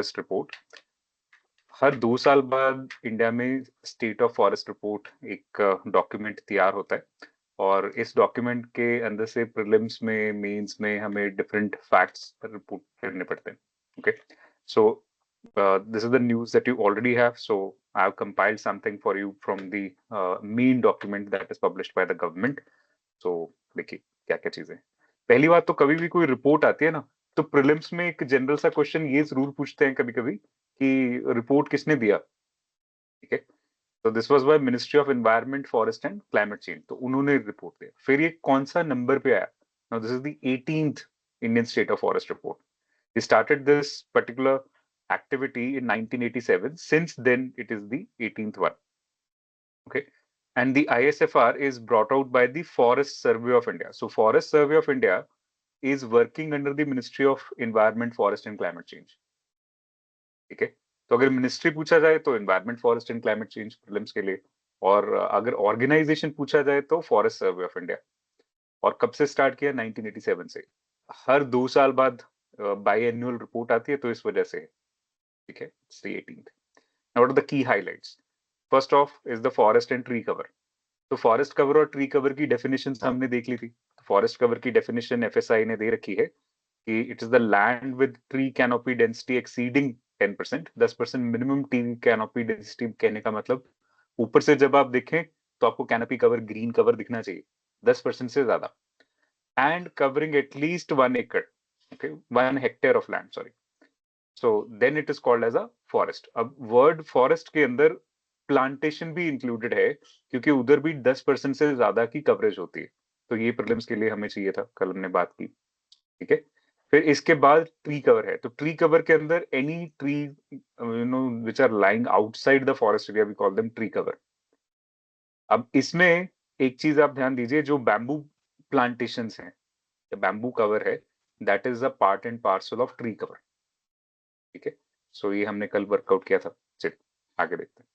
Forest report. हर 2 साल बाद India में स्टेट ऑफ फॉरेस्ट रिपोर्ट एक डॉक्यूमेंट तैयार होता है, और इस डॉक्यूमेंट के अंदर से प्रीलिम्स में, मेंस में हमें डिफरेंट फैक्ट्स रिपोर्ट करने पड़ते हैं। Okay, so this is the news that you already have, so I have compiled something for you from the main document that is published by the government. So देखिए क्या क्या चीजें। पहली बात तो कभी भी कोई रिपोर्ट आती है ना, तो प्रीलिम्स में एक जनरल सा क्वेश्चन ये जरूर पूछते हैं कभी कभी कि रिपोर्ट किसने दिया। ठीक है, तो this was by ministry of environment, forest and climate change, तो उन्होंने रिपोर्ट दिया। फिर ये कौन सा नंबर पे आया? Now this is the 18th Indian state of forest report. He started this particular activity in 1987. Since then, it is the 18th one. Okay. And the ISFR is brought out by the Forest Survey of India. So, Forest Survey of India is working under the Ministry of Environment, Forest and Climate Change. ठीक है, तो अगर ministry पूछा जाए तो environment, forest and climate change prelims के लिए, और अगर ऑर्गेनाइजेशन पूछा जाए तो फॉरेस्ट सर्वे ऑफ इंडिया। और कब से स्टार्ट किया? 1987 से। हर 2 साल बाद बाई एनुअल रिपोर्ट आती है, तो इस वजह से। ठीक है, it's the 18th. Now, what are the key highlights? First off is the forest and tree cover. तो फॉरेस्ट कवर और ट्री कवर की डेफिनेशन हमने देख ली थी। फॉरेस्ट कवर की डेफिनेशन एफएसआई ने दे रखी है कि it is the land with tree canopy density exceeding 10%। 10% minimum tree canopy density कहने का मतलब, ऊपर से जब आप देखें तो आपको कैनोपी कवर, ग्रीन कवर दिखना चाहिए 10% से ज्यादा, एंड कवरिंग एटलीस्ट 1 एकड़, okay, 1 hectare of land, sorry. So then it is called as a forest. अब वर्ड फॉरेस्ट के अंदर प्लांटेशन भी इंक्लूडेड है, क्योंकि उधर भी 10% से ज्यादा की कवरेज होती है। तो ये प्रीलिम्स के लिए हमें चाहिए था, कल हमने बात की। ठीक है, फिर इसके बाद ट्री कवर है। तो ट्री कवर के अंदर any tree which are lying outside the forest area, we call them tree cover. अब इसमें एक चीज आप ध्यान दीजिए, जो बैम्बू प्लांटेशन हैं, बैम्बू कवर है, that is a part and parcel of tree cover. ठीक है, सो ये हमने कल वर्कआउट किया था। चलिए आगे देखते हैं।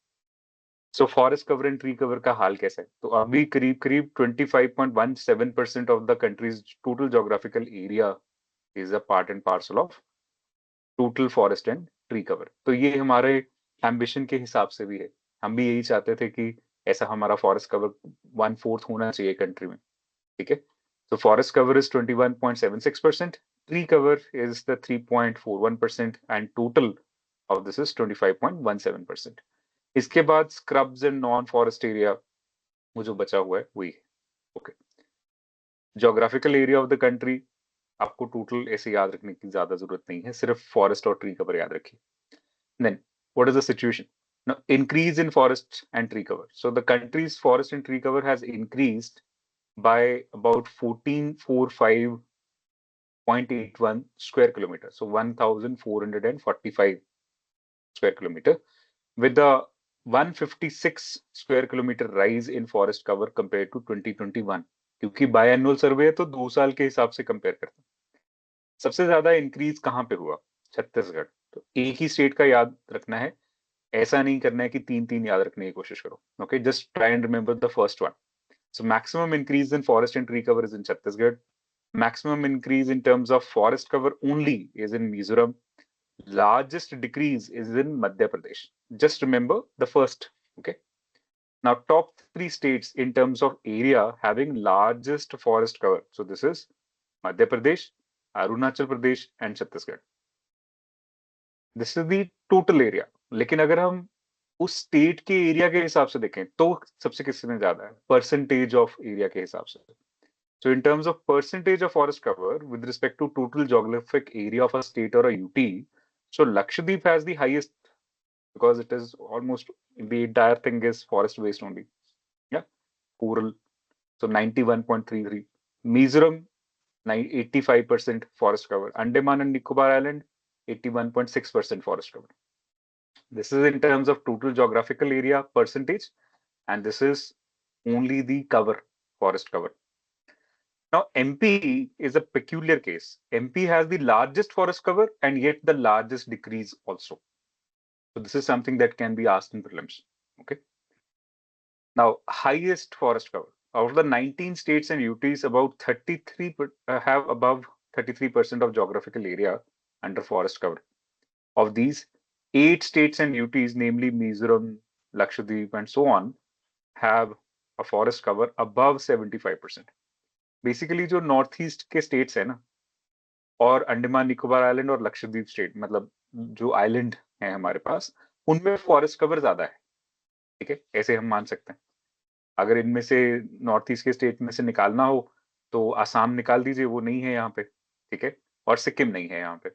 So forest cover and tree cover का हाल कैसा है? तो अभी करीब करीब 25.17% of the countries total geographical area is a part and parcel of total forest and tree cover. तो ये हमारे एम्बिशन के हिसाब से भी है। हम भी यही चाहते थे कि ऐसा हमारा फॉरेस्ट कवर 1/4 होना चाहिए कंट्री में। ठीक है, तो forest cover is 21.76%, tree cover is the 3.41%, and total of this is 25.17%। इसके बाद scrubs and non forest area, वो जो बचा हुआ है वही है। Okay, geographical area of the country आपको टोटल ऐसे याद रखने की ज्यादा जरूरत नहीं है, सिर्फ फॉरेस्ट और ट्री कवर याद रखिए। Then, what is the situation? Now, increase in forest and tree cover. So the country's forest and tree cover has increased by about 1445.81 square kilometers. So 1445 square kilometer, with the 156 square kilometer rise in forest cover compared to 2021. क्योंकि बायएनुअल सर्वे है तो 2 साल के हिसाब से compare करते हैं। सबसे ज्यादा इंक्रीज कहाँ पे हुआ? छत्तीसगढ़। तो एक ही स्टेट का याद रखना है, ऐसा नहीं करना है कि 3-3 याद रखने की कोशिश करो। Okay, just try and remember the first one. So maximum increase in forest and tree cover is in Chhattisgarh. Maximum increase in terms of forest cover only is in Mizoram. Largest decrease is in Madhya Pradesh. Just remember the first. Okay. Now, top 3 states in terms of area having largest forest cover. So this is Madhya Pradesh, Arunachal Pradesh, and Chhattisgarh. This is the total area. लेकिन अगर हम उस state के area के हिसाब से देखें तो सबसे किसमें ज्यादा है? परसेंटेज ऑफ एरिया के हिसाब से। So in terms of percentage of forest cover with respect to total geographic area of a state or a UT, so Lakshadweep has the highest because it is almost the entire thing is forest based only. Yeah, coral. So 91.33. Mizoram, 85% forest cover. Andaman and Nicobar Island, 81.6% forest cover. This is in terms of total geographical area percentage, and this is only the cover, forest cover. Now, MP is a peculiar case. MP has the largest forest cover and yet the largest decrease also. So this is something that can be asked in prelims. Okay. Now, highest forest cover. Out of the 19 states and UTs, about 33 have above 33% of geographical area under forest cover. Of these, 8 states and UTs, namely Mizoram, Lakshadweep, and so on, have a forest cover above 75%. Basically जो north east के states है ना, और Andaman Nicobar island और Lakshadweep state, मतलब जो island है हमारे पास, उनमें फॉरेस्ट कवर ज्यादा है। ठीक है, ऐसे हम मान सकते हैं। अगर इनमें से नॉर्थ ईस्ट के स्टेट में से निकालना हो तो आसाम निकाल दीजिए, वो नहीं है यहाँ पे। ठीक है, और सिक्किम नहीं है यहाँ पे।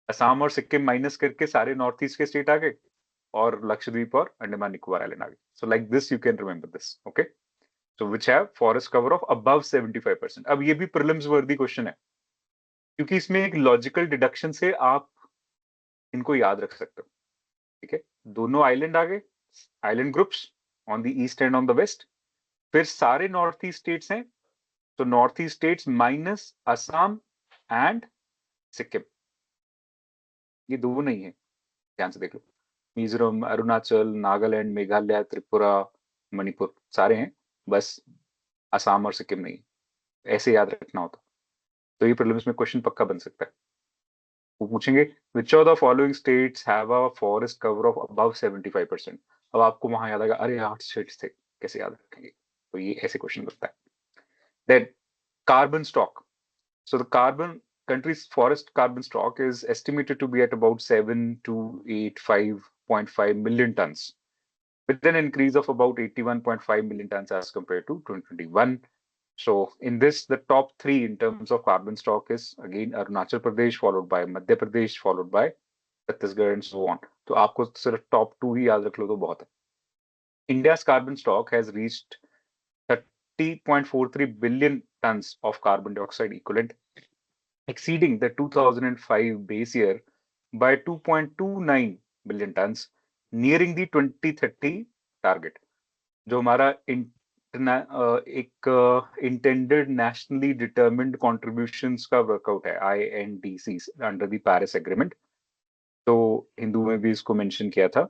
असम और सिक्किम माइनस करके सारे नॉर्थ ईस्ट के स्टेट आ गए, और लक्षद्वीप और अंडमान निकोबार आइलैंड आ गए। So like this you can remember this. Okay, so which have forest cover of above 75%। अब ये भी प्रीलिम्स वर्दी क्वेश्चन है, क्योंकि इसमें एक लॉजिकल डिडक्शन से आप इनको याद रख सकते हो। ठीक है, दोनों आइलैंड आ गए, island groups on the east and on the west, फिर सारे नॉर्थ ईस्ट स्टेट्स हैं, तो north east states minus Assam and Sikkim, ये दो नहीं है, ध्यान से देख लो। मिजोरम, अरुणाचल, नागालैंड, मेघालय, त्रिपुरा, मणिपुर सारे हैं, बस असम और सिक्किम नहीं है। ऐसे याद रखना होता, तो ये प्रीलिम्स में क्वेश्चन पक्का बन सकता है। वो पूछेंगे which of the following states have a forest cover of above 75%। अब आपको वहां याद आएगा, अरे 8 स्टेट्स थे, कैसे याद रखेंगे? तो ये ऐसे क्वेश्चन बनता है। Then carbon stock. So the carbon country's forest carbon stock is estimated to be at about 7 to 85.5 million tons, with an increase of about 81.5 million tons as compared to 2021. So in this, the top three in terms of carbon stock is again Arunachal Pradesh, followed by Madhya Pradesh, followed by Chhattisgarh, and so on. तो आपको सिर्फ top 2 ही याद रख लो तो बहुत है। India's carbon stock has reached 30.43 billion tons of carbon dioxide equivalent, exceeding the 2005 base year by 2.29 billion tons, nearing the 2030 target। जो हमारा एक इंटेंडेड नेशनली डिटर्मिन्ड कॉन्ट्रीब्यूशंस का वर्कआउट है, INDC, under the Paris agreement. तो हिंदू में भी इसको mention किया था।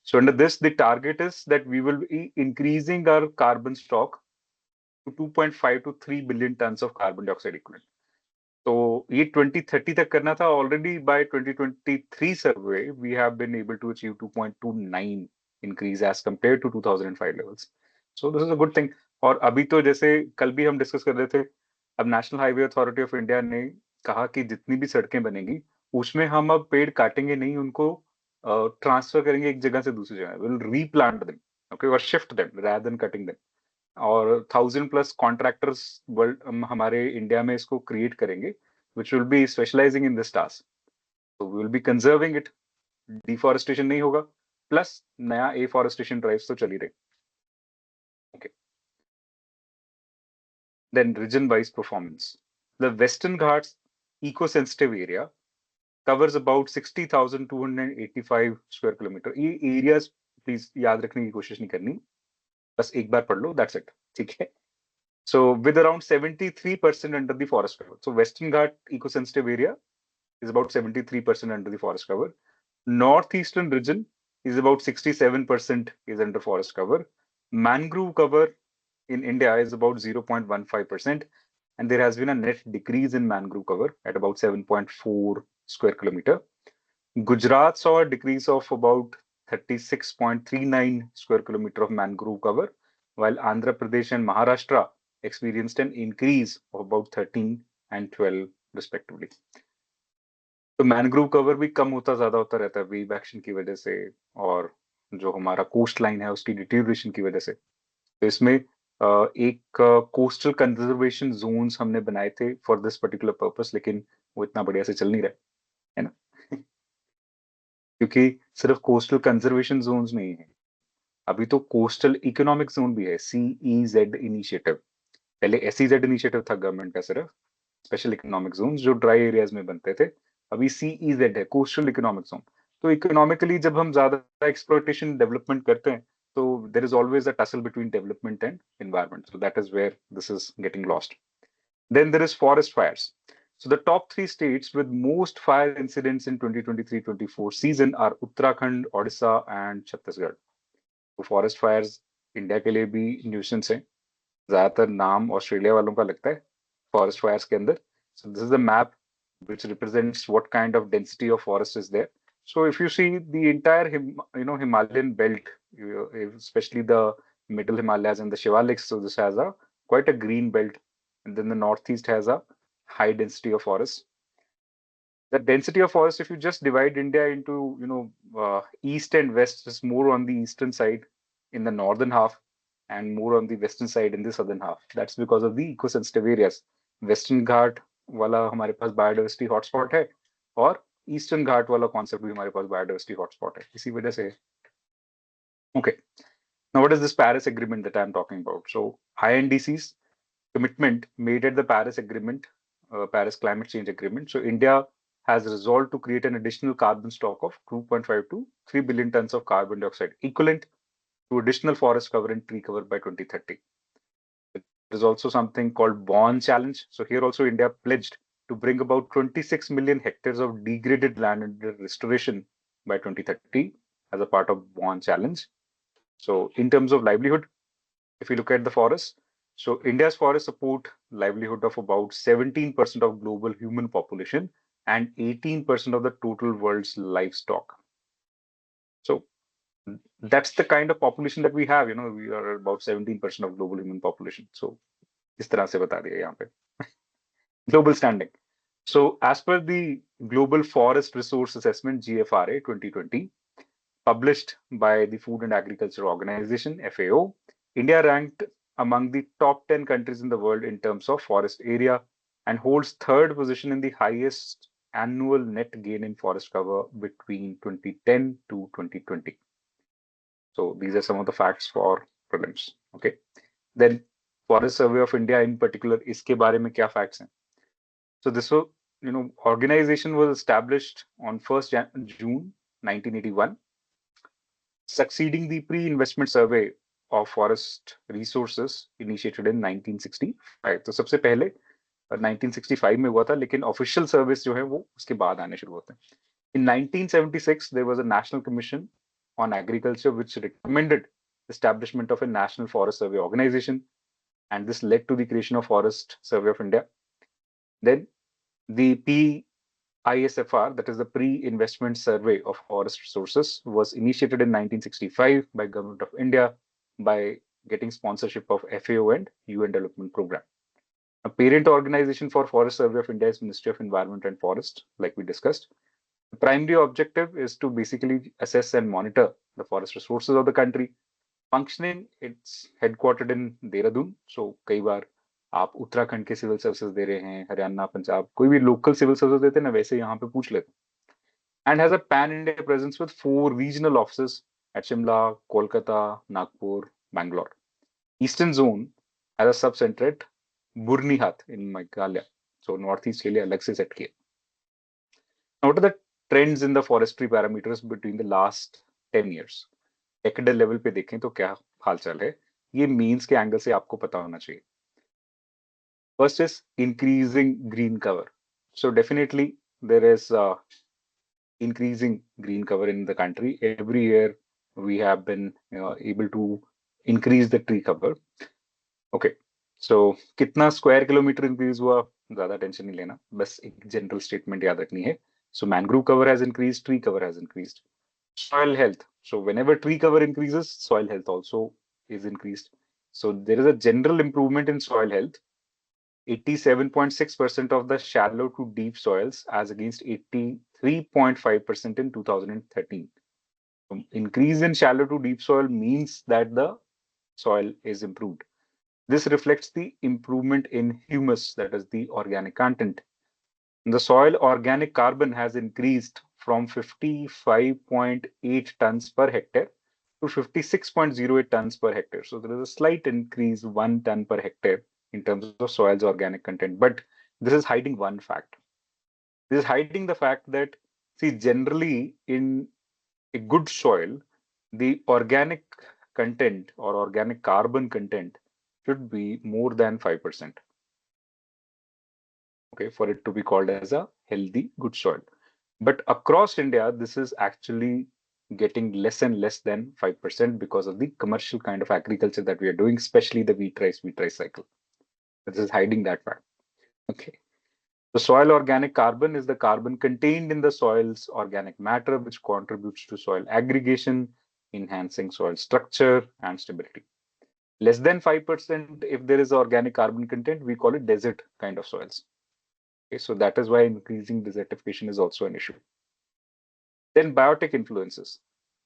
So under this, the target is that we will be increasing our carbon stock to 2.5 to 3 billion tons of carbon dioxide equivalent. तो ये 2030 तक करना था। Already by 2023 survey we have been able to achieve 2.29 increase as compare to 2005 levels. So this is a good thing. और अभी तो जैसे कल भी हम डिस्कस कर रहे थे, अब national highway authority of India ने कहा कि जितनी भी सड़कें बनेंगी उसमें हम अब पेड़ काटेंगे नहीं, उनको ट्रांसफर करेंगे एक जगह से दूसरी जगह, विल रीप्लांट देम, ओके, और shift them rather than cutting them. और 1000+ कॉन्ट्रैक्टर्स वर्ल्ड हमारे इंडिया में इसको क्रिएट करेंगे, which will be specializing in this task. So we will be conserving it, deforestation नहीं होगा, प्लस नया एफॉरेस्टेशन ड्राइव्स तो चल ही रहे। Okay, then region wise performance. The western Ghats eco sensitive area covers about 60,285 square kilometre. ये areas please याद रखने की कोशिश नहीं करनी, बस एक बार पढ़ लो, दैट्स इट। ठीक है, so with around 73% under the forest cover, so western ghat eco sensitive area is about 73% under the forest cover. Northeastern region is about 67% is under forest cover. Mangrove cover in India is about 0.15%, and there has been a net decrease in mangrove cover at about 7.4 square kilometer. Gujarat saw a decrease of about 36.39 square kilometer of mangrove cover, while Andhra Pradesh and Maharashtra experienced an increase of about 13 and 12 respectively. तो mangrove cover भी कम होता ज्यादा होता रहता है wave action की वजह से, और जो हमारा कोस्ट लाइन है उसकी डिटेरियोरेशन की वजह से। तो इसमें एक कोस्टल कंजर्वेशन जोन्स हमने बनाए थे फॉर दिस पर्टिकुलर पर्पस, लेकिन वो इतना बढ़िया से चल नहीं रहा है ना क्योंकि सिर्फ कोस्टल कंजर्वेशन जोन्स नहीं है, अभी तो कोस्टल इकोनॉमिक जोन भी है, CEZ इनिशिएटिव। पहले SEZ इनिशिएटिव था गवर्नमेंट का सिर्फ, स्पेशल इकोनॉमिक जोन जो ड्राई एरियाज में बनते थे। अभी CEZ है, कोस्टल इकोनॉमिक जोन। तो इकोनॉमिकली जब हम ज्यादा एक्सप्लॉयटेशन डेवलपमेंट करते हैं तो there is always a tussle between development and environment, so that is where this is getting lost. Then there is forest fires. So the top 3 states with most fire incidents in 2023-24 season are Uttarakhand, Odisha and Chhattisgarh. तो forest fires India के लिए भी nuisance है, ज्यादातर नाम Australia वालों का लगता है फॉरेस्ट फायर्स के अंदर। सो this is the map which represents what kind of density of forest is there. So if you see the entire Himalayan belt, especially the middle Himalayas and the Shivaliks, so this has a quite a green belt, and then the northeast has a high density of forest. The density of forest, if you just divide India into east and west, is more on the eastern side in the northern half, and more on the western side in the southern half. That's because of the eco-sensitive areas. Western Ghat वाला हमारे पास biodiversity hotspot है, और eastern घाट वाला concept भी हमारे पास biodiversity hotspot है, इसी वजह से. Okay, now what is this Paris Agreement that I'm talking about? So INDC's commitment made at the Paris Agreement, Paris Climate Change Agreement. So India has resolved to create an additional carbon stock of 2.5 to 3 billion tons of carbon dioxide, equivalent to additional forest cover and tree cover by 2030. There's also something called Bonn Challenge. So here also India pledged to bring about 26 million hectares of degraded land under restoration by 2030 as a part of Bonn Challenge. So in terms of livelihood, if you look at the forest, so India's forests support livelihood of about 17% of global human population and 18% of the total world's livestock. So that's the kind of population that we have. We are about 17% of global human population. So इस तरह से बता दिया यहाँ पे. Global standing. So as per the Global Forest Resource Assessment GFRA 2020, published by the Food and Agriculture Organization, FAO, India ranked among the top 10 countries in the world in terms of forest area and holds third position in the highest annual net gain in forest cover between 2010 to 2020. So these are some of the facts for prelims. Okay. Then Forest Survey of India in particular, इसके बारे में क्या facts हैं? So this organization was established on 1st June 1981, succeeding the pre-investment survey of forest resources initiated in 1965. तो सबसे पहले 1965 में हुआ था, लेकिन ऑफिशियल सर्विस जो है वो उसके बाद आने शुरू होते हैं. In 1976, there was a National Commission on Agriculture which recommended establishment of a National Forest Survey Organization, and this led to the creation of Forest Survey of India. Then the PISFR, that is the Pre-Investment Survey of Forest Resources, was initiated in 1965 by Government of India by getting sponsorship of FAO and UN Development Program. A parent organization for Forest Survey of India is Ministry of Environment and Forest, like we discussed. The primary objective is to basically assess and monitor the forest resources of the country. Functioning, it's headquartered in Dehradun. So कई बार आप उत्तराखंड के civil services दे रहे हैं, हरियाणा, पंजाब, कोई भी local civil service देते हैं ना, वैसे यहाँ पे पूछ लेते हैं. And has a pan-India presence with 4 regional offices at Shimla, Kolkata, Nagpur, Bangalore. Eastern Zone has a sub-center at Burnihat in Meghalaya. So Northeast के लिए अलग से सेट किया. Now, what are the trends in the forestry parameters between the last 10 years? Decadal level पे देखें तो क्या हाल चाल है, ये मीन्स के एंगल से आपको पता होना चाहिए. First is increasing green cover. So definitely there is increasing green cover in the country. Every year we have been able to increase the tree cover. Okay, so कितना स्क्वायर किलोमीटर इंक्रीज हुआ, ज्यादा tension नहीं लेना, बस एक general statement याद रखनी है. So mangrove cover has increased, tree cover has increased. Soil health. So whenever tree cover increases, soil health also is increased. So there is a general improvement in soil health. 87.6% of the shallow to deep soils as against 83.5% in 2013. Increase in shallow to deep soil means that the soil is improved. This reflects the improvement in humus, that is the organic content. The soil organic carbon has increased from 55.8 tons per hectare to 56.08 tons per hectare. So there is a slight increase, 1 ton per hectare in terms of soil's organic content. But this is hiding one fact. This is hiding the fact that, see, generally in a good soil, the organic content or organic carbon content should be more than 5%. Okay, for it to be called as a healthy, good soil. But across India, this is actually getting less and less than 5% because of the commercial kind of agriculture that we are doing, especially the wheat rice cycle. This is hiding that fact. Okay. The soil organic carbon is the carbon contained in the soil's organic matter, which contributes to soil aggregation, enhancing soil structure and stability. Less than 5%, if there is organic carbon content, we call it desert kind of soils. Okay, so that is why increasing desertification is also an issue. Then biotic influences.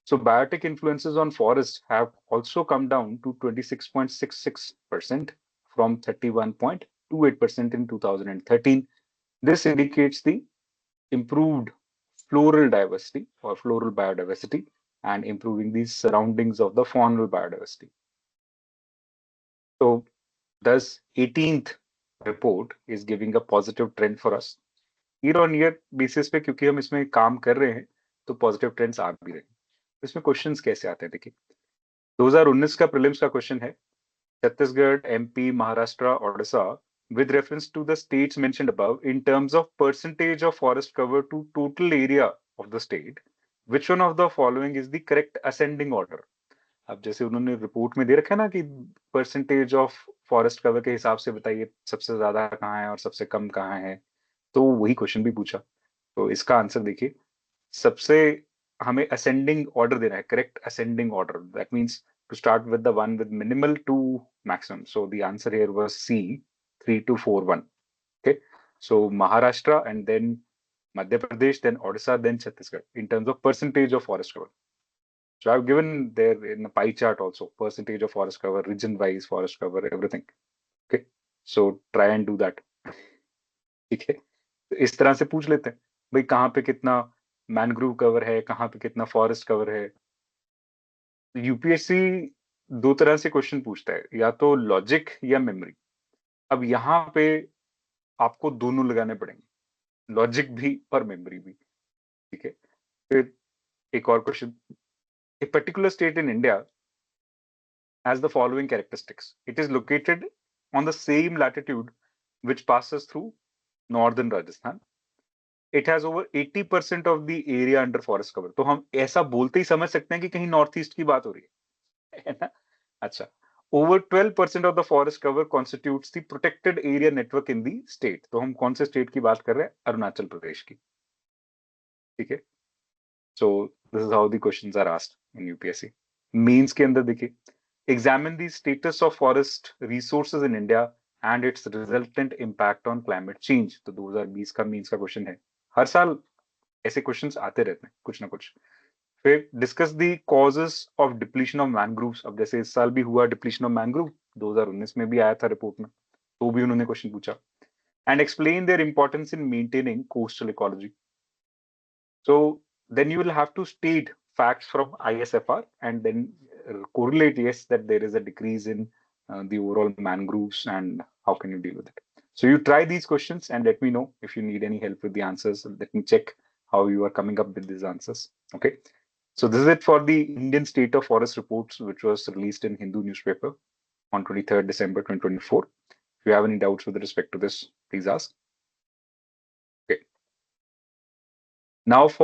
So biotic influences on forests have also come down to 26.66% from 31.28% in 2013. This indicates the improved floral diversity or floral biodiversity and improving the surroundings of the faunal biodiversity. So thus 18th report is giving a positive trend for us. Year on year basis पे क्योंकि हम इसमें काम कर रहे हैं तो positive trends आ भी रहे हैं. इसमें क्वेश्चंस कैसे आते हैं देखिए. 2019 का प्रीलिम्स का क्वेश्चन है Chhattisgarh, MP, Maharashtra, Odisha with reference to the states mentioned above in terms of percentage of forest cover to total area of the state, which one of the following is the correct ascending order. अब जैसे उन्होंने report में दे रखा है ना कि percentage of forest cover के हिसाब से बताइए सबसे ज्यादा कहाँ है और सबसे कम कहाँ है, तो वही क्वेश्चन भी पूछा. तो इसका आंसर देखिए, सबसे हमें असेंडिंग ऑर्डर देना है, correct ascending order. That means to start with the one with minimal to maximum. So the answer here was C 3241. Okay, so Maharashtra and then Madhya Pradesh, then Odisha, then Chhattisgarh in terms of percentage of forest cover. So I've given there in a pie chart also percentage of forest cover, region wise forest cover, everything. Okay, so try and do that. ठीक है, तो इस तरह से पूछ लेते हैं भाई कहाँ पे कितना मैनग्रोव कवर है, कहाँ पे कितना फॉरेस्ट कवर है. यूपीएससी दो तरह से क्वेश्चन पूछता है, या तो लॉजिक या मेमोरी. अब यहाँ पे आपको दोनों लगाने पड़ेंगे, लॉजिक भी और मेमोरी भी. ठीक है, फिर एक और question. A particular state in India has the following characteristics. It is located on the same latitude which passes through northern Rajasthan. It has over 80% of the area under forest cover. तो हम ऐसा बोलते ही समझ सकते हैं कि कहीं north east की बात हो रही है ना. अच्छा, over 12% of the forest cover constitutes the protected area network in the state. तो हम कौन से स्टेट की बात कर रहे हैं, अरुणाचल प्रदेश की. ठीक है, so this is how the questions are asked in UPSC. Mains के अंदर देखिए, examine the status of forest resources in India and its resultant impact on climate change. तो 2020 का मीन्स का क्वेश्चन है. हर साल ऐसे क्वेश्चंस आते रहते हैं कुछ ना कुछ. फिर discuss the causes of depletion of mangroves. अब जैसे इस साल भी हुआ डिप्लीशन ऑफ मैनग्रोव, 2019 में भी आया था रिपोर्ट में, तो भी उन्होंने क्वेश्चन पूछा. And explain their importance in maintaining coastal ecology. So then you will have to state facts from ISFR and then correlate, yes, that there is a decrease in the overall mangroves and how can you deal with it. So you try these questions and let me know if you need any help with the answers. Let me check how you are coming up with these answers. Okay. So this is it for the Indian State of Forest Reports, which was released in Hindu newspaper on 23rd December 2024. If you have any doubts with respect to this, please ask. Okay. Now for